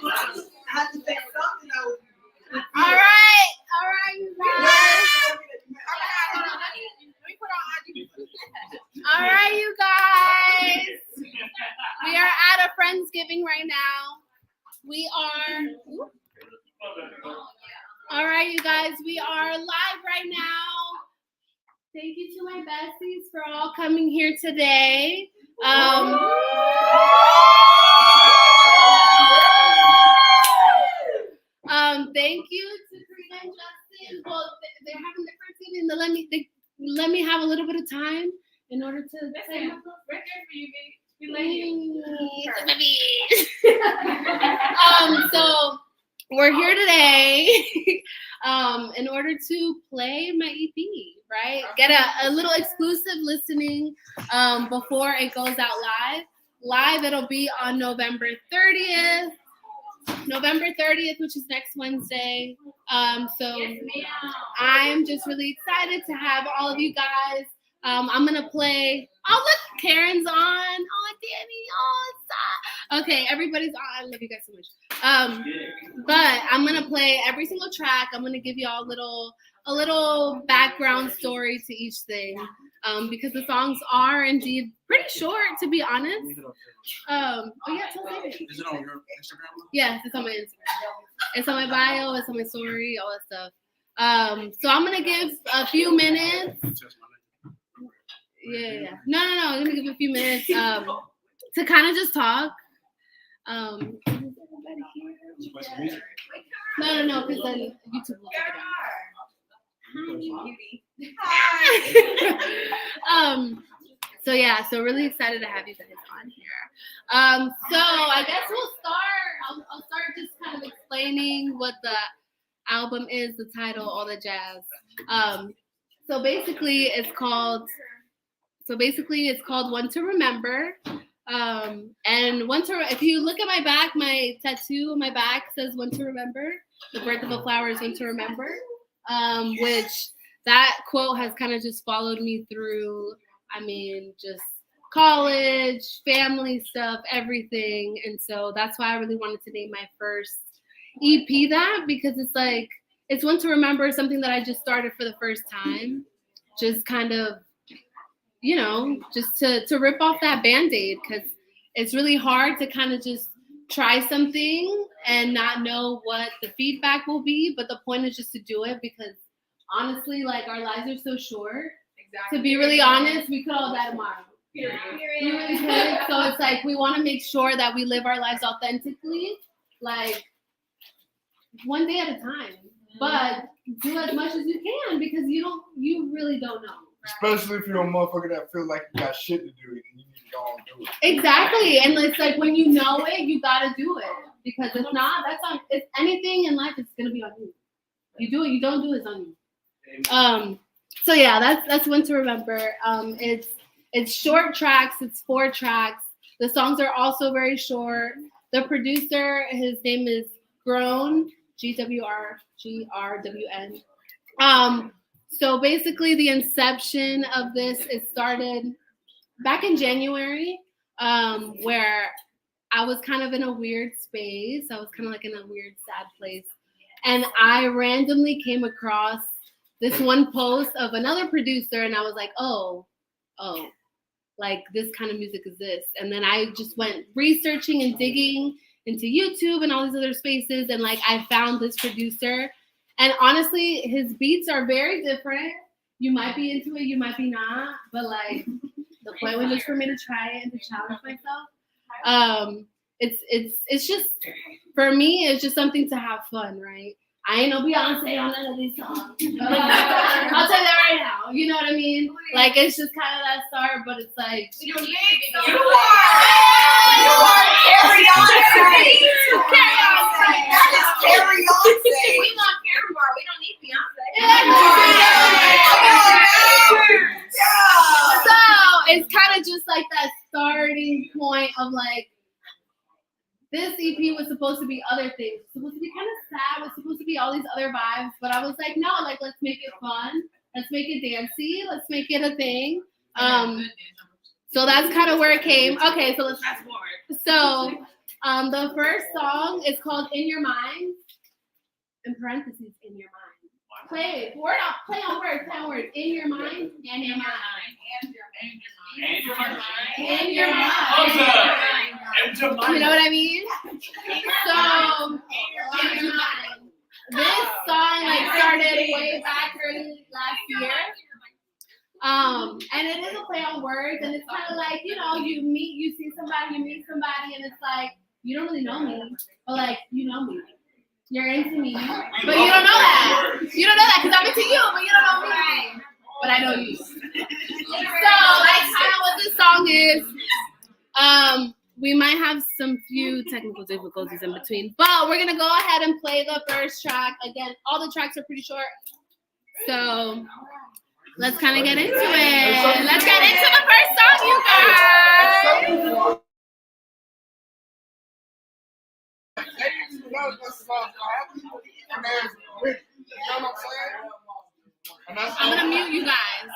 have to say something though. All right, you guys. All right, you guys. We are at a Friendsgiving right now. All right, you guys. We are live right now. Thank you to my besties for all coming here today. Thank you to Karina and Justin. Well, they're having their Friendsgiving. Let me have a little bit of time in order to say my right there for you, baby. So we're here today in order to play my EP, right? Get a little exclusive listening before it goes out live. Live, it'll be on November 30th. November 30th, which is next Wednesday. So I'm just really excited to have all of you guys. I'm going to play. Oh, look, Karen's on. Oh, Danny. Oh, stop. Okay, everybody's on. I love you guys so much. But I'm going to play every single track. I'm going to give you all a little background story to each thing. Because the songs are indeed pretty short, to be honest. Tell me. Is it on your Instagram? Yes, it's on my Instagram. It's on my bio, it's on my story, all that stuff. So I'm gonna give a few minutes. Yeah. No. I'm gonna give a few minutes to kind of just talk. Is everybody here? No, because then YouTube will pick it up. So really excited to have you guys on here. So I guess we'll start. I'll start just kind of explaining what the album is, the title, all the jazz. So basically it's called One to Remember. And if you look at my back, my tattoo on my back says One to Remember. The birth of a flower is one to remember. Which that quote has kind of just followed me through, just college, family stuff, everything. And so that's why I really wanted to name my first EP that, because it's one to remember, something that I just started for the first time. Just kind of, just to rip off that Band-Aid, because it's really hard to kind of just try something and not know what the feedback will be, but the point is just to do it, because honestly, our lives are so short. Exactly. To be really honest, we could all die tomorrow. Period. We really could. So it's we want to make sure that we live our lives authentically, one day at a time. But do as much as you can, because you really don't know. Especially if you're a motherfucker that feels like you got shit to do and you need to go and do it. Exactly. And it's when you know it, you gotta do it. Because if not, it's anything in life, it's gonna be on you. You do it, you don't do it, it's on you. So yeah, that's One to Remember. It's short tracks, it's 4 tracks. The songs are also very short. The producer, his name is Grown, GWRGRWN. So basically the inception of this, it started back in January, where I was kind of in a weird space. I was kind of in a weird, sad place. And I randomly came across this one post of another producer, and I was like, oh, this kind of music exists. And then I just went researching and digging into YouTube and all these other spaces, and I found this producer. And honestly, his beats are very different. You might be into it, you might be not, but the point was just for me to try it and to challenge myself. It's just, for me, it's just something to have fun, right? I ain't no Beyonce on none of these songs. I'll tell you that right now. You know what I mean? It's just kind of that start, but it's you don't need to be Beyonce. You are Beyonce. That is Beyonce. We want Karen Bar. We don't need Beyonce. So it's kind of just that starting point of this EP was supposed to be other things. It's supposed to be kind of sad. It was supposed to be all these other vibes. But I was no, let's make it fun. Let's make it dancey. Let's make it a thing. So that's kind of where it came. Okay, so let's fast forward. So The first song is called "In Your Mind." In parentheses, in your mind. Play on words. In your mind, and your mind. And your mind. In your mind. You know what I mean? So, in your mind. This song started way back early last year. And it is a play on words, and it's kind of like, you see somebody, you meet somebody, and it's like, you don't really know me, but you know me. You're into me, but you don't know that. You don't know that because I'm into you, but you don't know me. But I know you. So that's kind of what this song is. We might have some few technical difficulties in between, but we're gonna go ahead and play the first track. Again, all the tracks are pretty short, so let's kind of get into it. Let's get into the first song, you guys. I'm gonna mute you guys.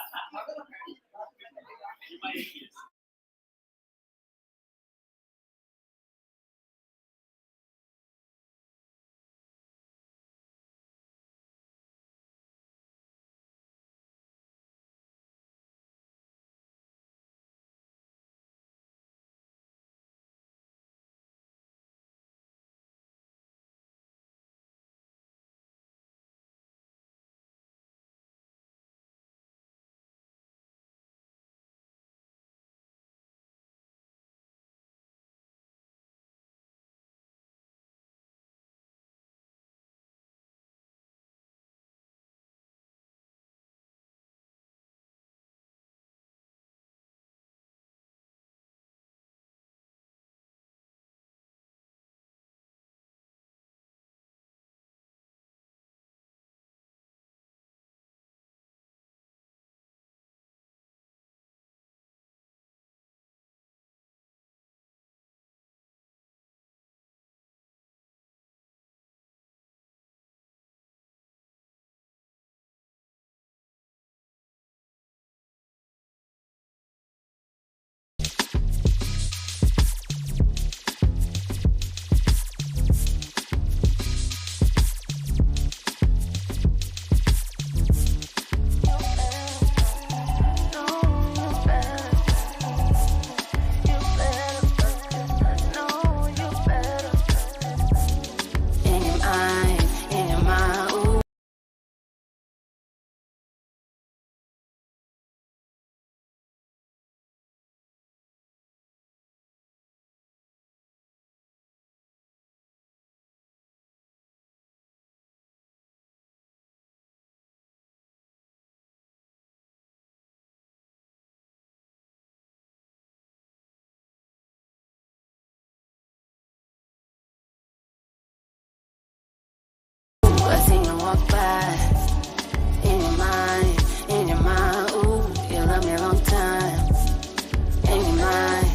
I seen you walk by. In your mind, ooh, you love me a long time. In your mind.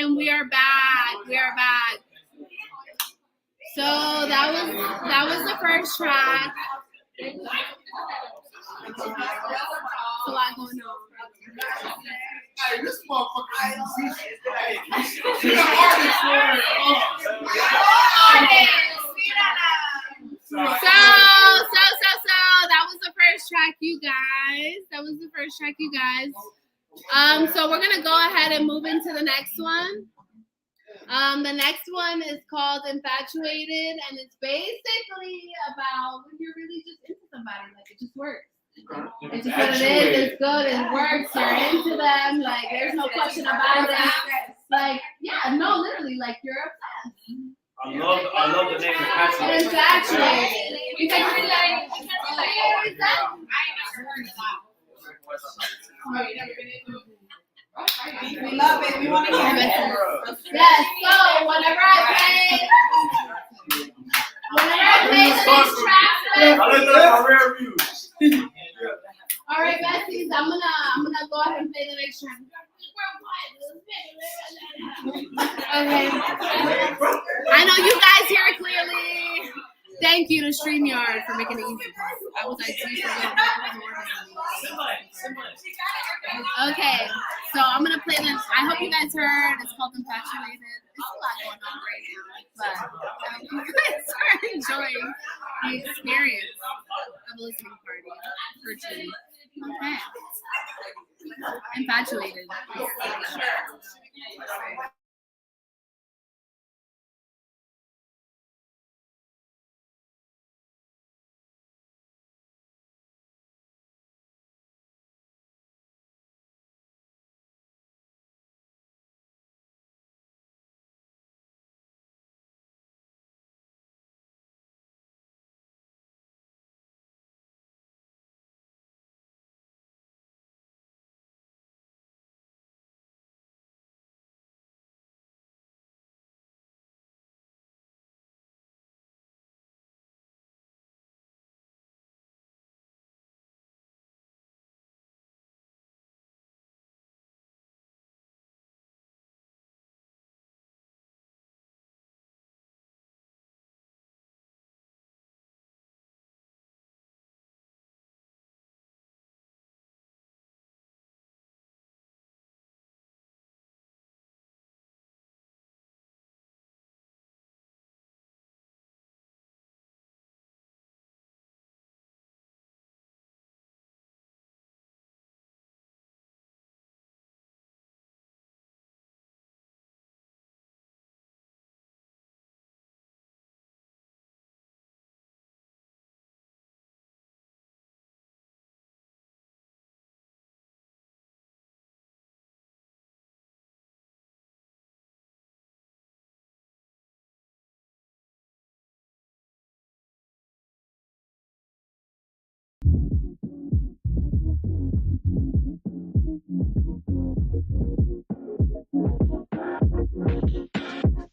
and we are back. We are back. So that was the first track. There's a lot going on. Hey, this motherfucker is So that was the first track, you guys. So we're gonna go ahead and move into the next one. The next one is called Infatuated, and it's basically about when you're really just into somebody, like it just works. It's just what it is, it's good, it works, you're into them, like there's no question about it. Like, yeah, no, literally, like you're obsessed. I love the name Infatuated. Infatuated. Because you're like, We love it. We want to hear it. yes, so whenever I play the next track, I looked at my rare views. all right, besties, I'm gonna go ahead and play the next track. Okay. I know you guys hear it clearly. Thank you to StreamYard for making it easy. I was like, geez, okay, so I'm gonna play this. I hope you guys heard. It's called Infatuated. There's a lot going on right now, but I hope you guys are enjoying the experience of a listening party virtually. Okay. Infatuated.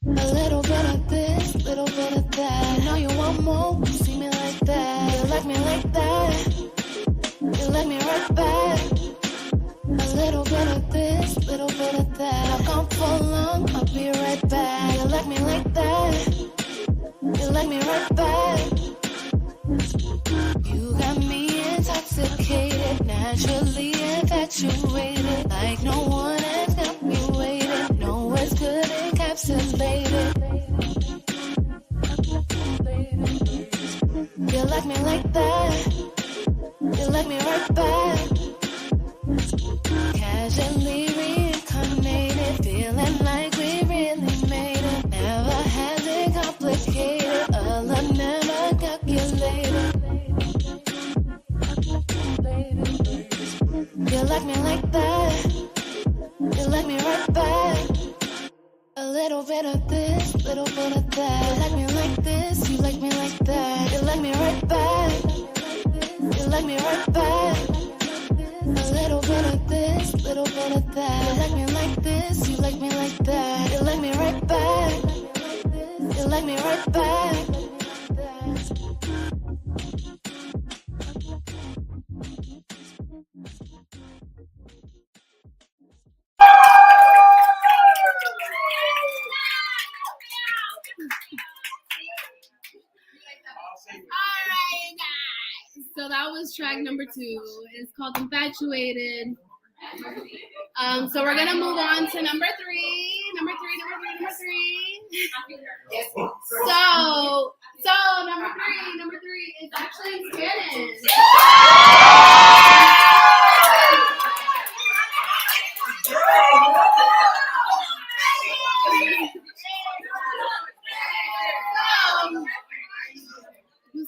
A little bit of this, little bit of that. I know you want more, see me like that. You like me like that, you like me right back. A little bit of this, little bit of that. I've gone for long, I'll be right back. You like me like that, you like me right back. You got me intoxicated, naturally infatuated. Like no one has got me waiting. No, it's good encapsulated. You like me like that, you like me right back. Casually reincarnated, feeling like we really made it. Never had it complicated, a love never calculated. You like me like that, you like me right back. A little bit of this, little bit of that. You like me like this, you like me like that. You like me right back, you like me right back. A little bit of this, little bit of that. You like me like this, you like me like that. You like me right back, you like me right back. was track number 2. It's called Infatuated. So we're gonna move on to number 3. Number three. So number three is actually in Spanish. Who's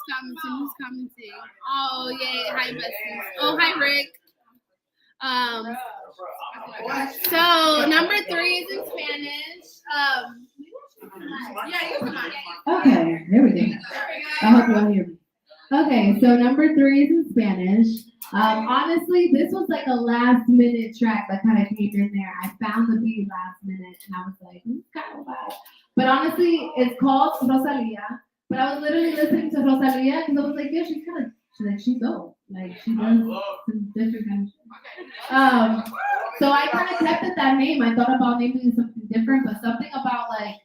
commenting? Oh, yay. Hi, besties. Oh, hi, Rick. So number 3 is in Spanish. Yeah, you come on. Okay, there we go. I hope you all hear me. Okay, so number 3 is in Spanish. Honestly, this was like a last minute track that kind of came in there. I found the beat last minute and I was like, kind of bad. But honestly, it's called Rosalia. But I was literally listening to Rosalia because I was like, yeah, she's dope. Like she does some different kind of shit. So I kind of kept it that name. I thought about naming it something different, but something about like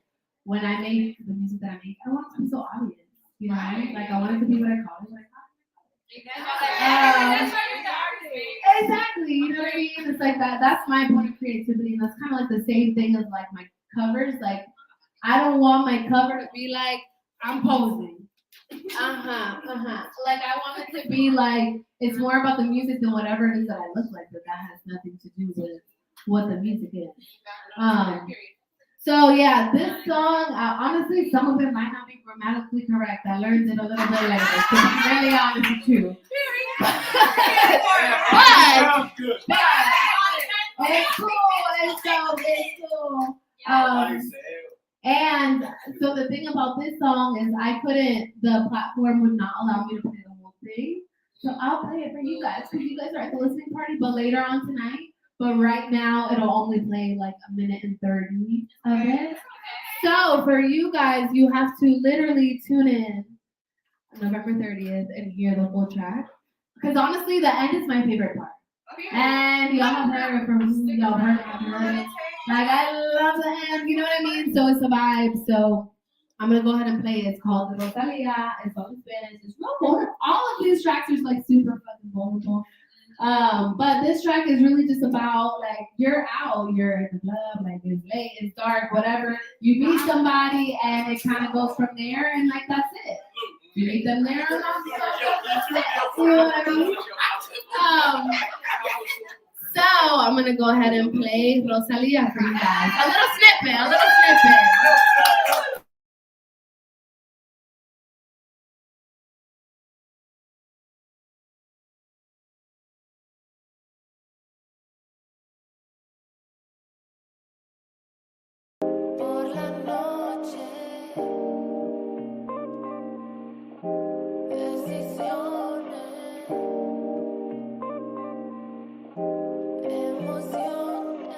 when I make the music that I make, I don't want it to be so obvious. You know what I mean? Like I want it to be what I call it. Exactly, you know what I mean? It's like that. That's my point of creativity, and that's kind of like the same thing as like my covers. Like I don't want my cover to be like I'm posing. Like I want it to be like it's more about the music than whatever it is that I look like, but that has nothing to do with what the music is. So yeah, this song, honestly, some of it might not be grammatically correct. I learned it a little bit later, to be really honest with you. But it's cool. And so the thing about this song is the platform would not allow me to play the whole thing. So I'll play it for you guys because you guys are at the listening party, but later on tonight. But right now it'll only play like 1:30 of it. So for you guys, you have to literally tune in November 30th and hear the whole track. Because honestly, the end is my favorite part. And y'all have heard it from y'all heard it. Like I love the end, you know what I mean? So it's a vibe. So I'm gonna go ahead and play it. It's called the Rosalia. It's all in Spanish. It's real vulnerable. All of these tracks are like super fucking vulnerable. But this track is really just about like you're out, you're in the club, like it's late, it's dark, whatever. You meet somebody and it kind of goes from there, and like that's it. You meet them there, and that's it. You know what I mean? So I'm gonna go ahead and play Rosalia for you guys. A little snippet. Por la noche, decisiones, emociones.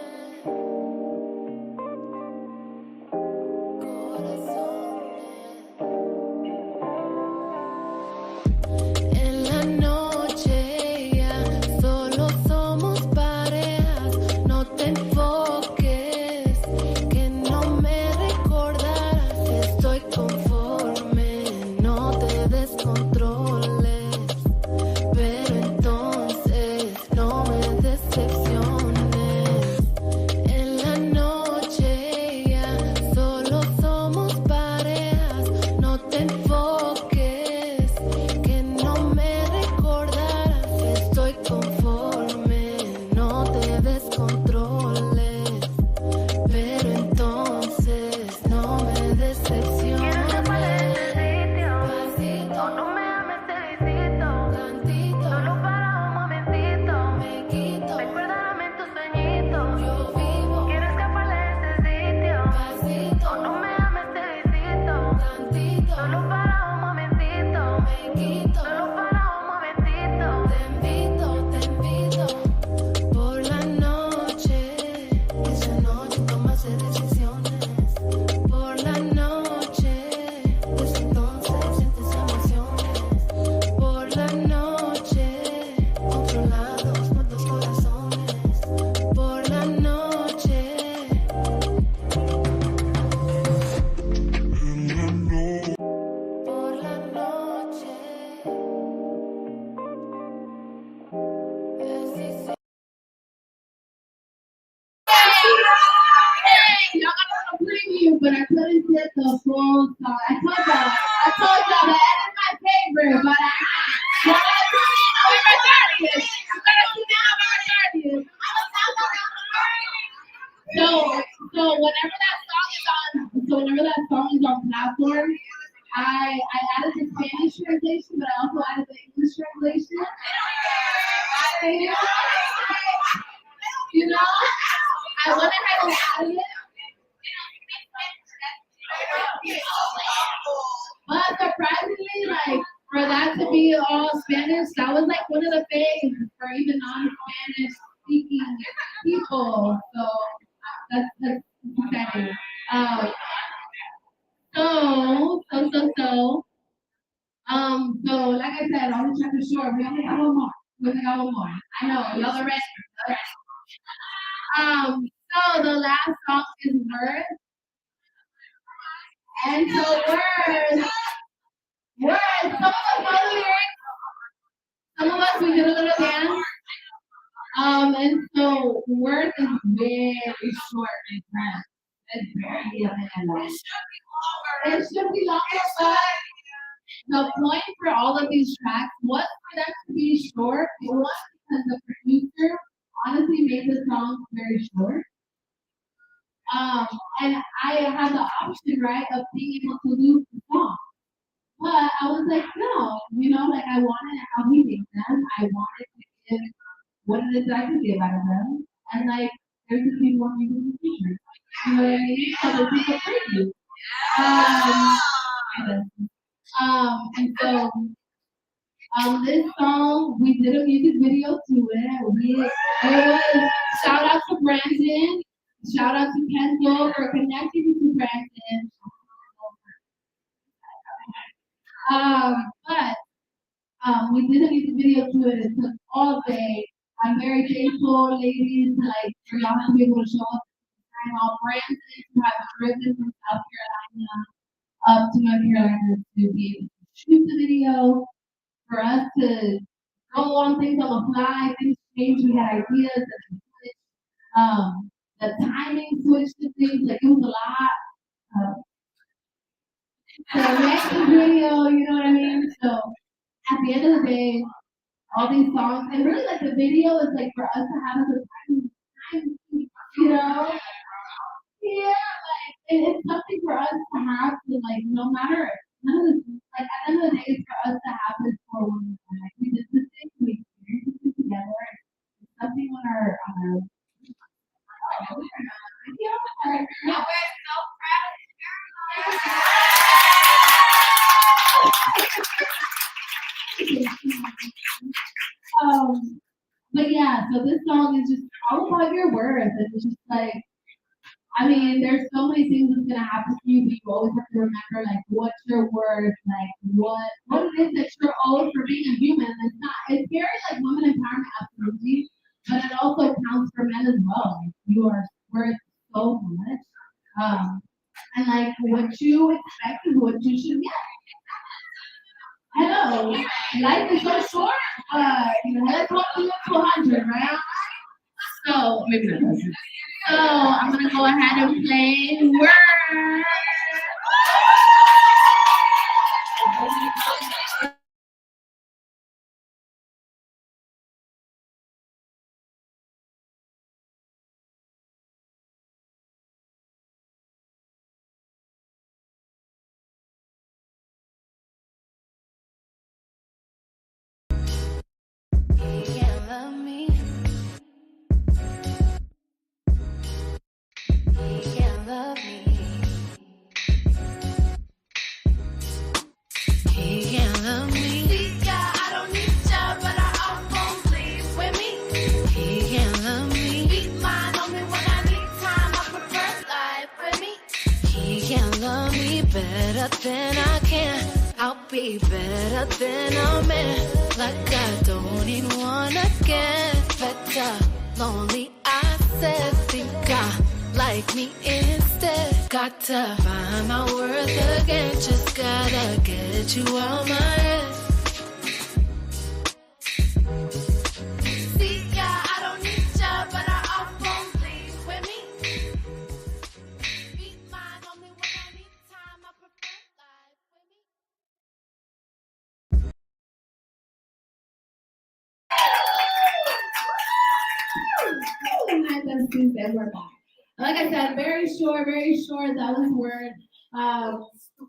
but I couldn't get the full song. I told y'all that is my favorite, but y'all gotta tune in November 30th. You gotta tune in November 30th. So whenever that song is on platforms, I added the Spanish translation, but I also added the English translation. You know, I went ahead and added it. But surprisingly, like for that to be all Spanish, that was like one of the things for even non-Spanish speaking people. So that's exciting. So like I said, on the chapter short, we only got one more. I know, y'all are ready. So the last song is Words. And so words, some of us know the lyrics, some of us we did a little dance. And so Words is very short and fast. It's very long. It should be longer, but the point for all of these tracks was for them to be short. It was because the producer honestly made the songs very short. And I had the option, right, of being able to lose the song. But I was like, no, you know, like I wanted how he made them. I wanted to give what it is I could give out of them. And like, there's gonna be more people in the future. You know what I mean? So there's people crazy. And so this song, we did a music video to it. It was shout out to Brandon, shout out to Kenzo for connecting to Brandon. But we did a music video to it. It took all day. I'm very thankful, ladies, for y'all to be able to show up and all Brandon to have driven from South Carolina up to North Carolina to be able to shoot the video, for us to go on things on the fly, things change, we had ideas, the timing switched to things, like it was a lot. To make the video, you know what I mean? So at the end of the day, all these songs, and really like the video is like for us to have a time, you know? Yeah, like it's something for us to have to like, no matter, none of this, like at the end of the day, it's for us to have this for one another. Like we did this thing, we experienced it together. It's something on our Yeah, we're so proud of But yeah, so this song is just all about your worth. And it's just like, I mean, there's so many things that's gonna happen to you, but you always have to remember like what's your worth, like what it is that you're owed for being a human. It's very like women empowerment, absolutely, but it also counts for men as well. Like, you are worth so much. And like what you expect is what you should get. Hello, life is so short. Let's hope you live to 100, right? So maybe not. So I'm gonna go ahead and play Words. You can't love me. You can't love me. You can't love me. See, yeah, I don't need ya, but I almost leave with me. You can't love me. Be mine only when I need time. I prefer life with me. You can't love me better than I can. I'll be better than a man. Like I don't even wanna get better. Lonely, I said, think I like me instead. Got to find my worth again. Just gotta get you out my head. See, yeah, I don't need ya, but I almost leave with me. Be mine only when parentheses, and we're back. Like I said, very short, that was word.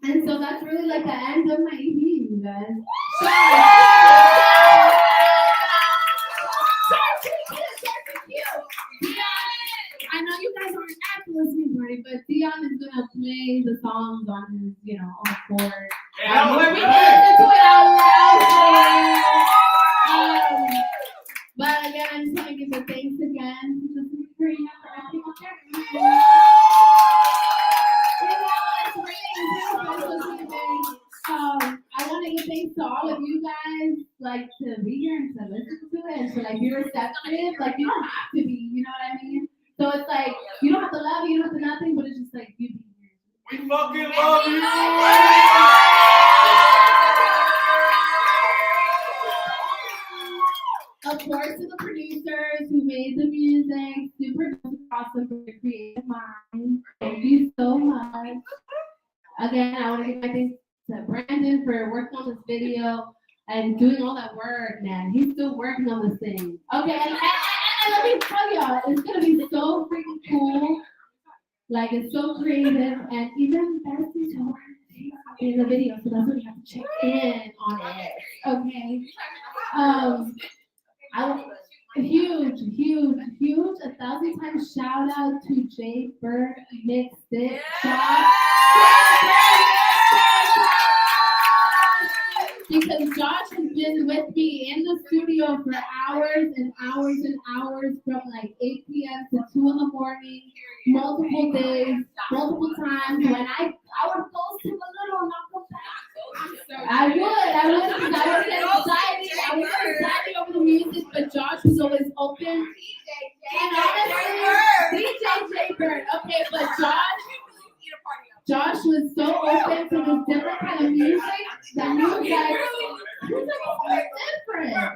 And so that's really like the end of my EP, you guys. I know you guys aren't at the listening party, but Dion is gonna play the songs on his, on board. Where we can listen to it out loud. But again, I just want to give the thanks again to the Korea for everything out there. I want to give thanks to all of you guys, like, to be here and to listen to it and to, like, be receptive. Like, you don't have to be, you know what I mean? So it's like, you don't have to love it, you don't have to nothing, but it's just like, you be here. We fucking love you. Of course, to the producers who made the music, super awesome for your creative mind. Thank you so much. Again, I want to give my thanks to Brandon for working on this video and doing all that work, man. He's still working on this thing. Okay, and let me tell y'all, it's gonna be so freaking cool. Like, it's so creative, and even Bessie to work in the video, so that's what you have to check in on it. Okay. Huge, 1,000 times shout out to Jay Bird, Mixed It, Josh. Because Josh has been with me in the studio for hours and hours and hours from like 8 p.m. to 2 in the morning, multiple days, multiple times. When I would go to a little and I'll come back. I would because I was excited over the music, but Josh was always open. And honestly, DJ Jay Bird, okay, but Josh was so open to this different kind of music that he was like, this is a little different.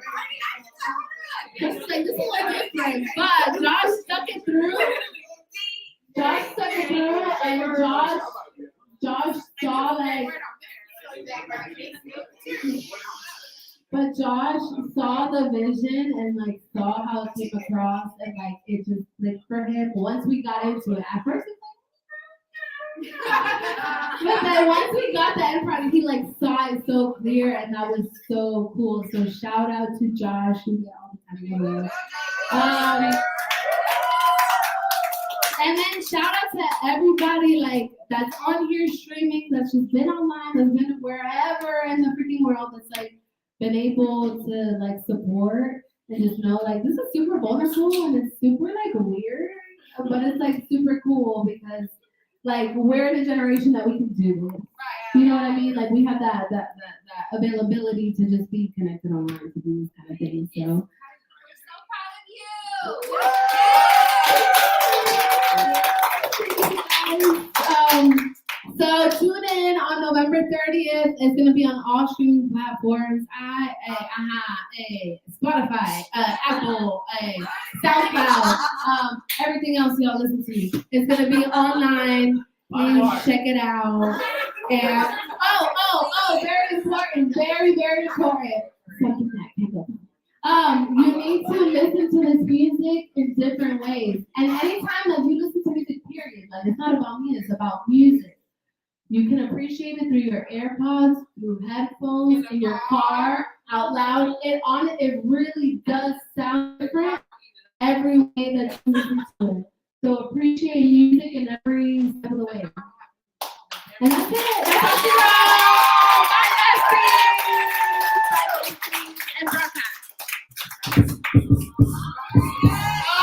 This is a little different, but Josh stuck it through. And Josh saw like, but Josh saw the vision and like saw how it came across and like it just clicked for him. Once we got into it, at first it's like, but then once we got the end product, he like saw it so clear, and that was so cool. So shout out to Josh, who's there all the time. And then shout out to everybody like that's on here streaming, that's just been online, that's been wherever in the freaking world, that's like been able to like support and just know like this is super vulnerable and it's super like weird, but it's like super cool because like we're in a generation that we can do this. You know what I mean? Like we have that availability to just be connected online to do this kind of thing. So We're so proud of you. So tune in on November 30th. It's gonna be on all streaming platforms. Spotify, Apple, SoundCloud, everything else y'all listen to. It's gonna be online. Please check it out. And very important, very important. You need to listen to this music in different ways. And anytime that you listen to music, period, like it's not about me, it's about music. You can appreciate it through your AirPods, through headphones, in your car, out loud. It really does sound different every way that you listen to it. So appreciate music in every step of the way. And that's it. That's all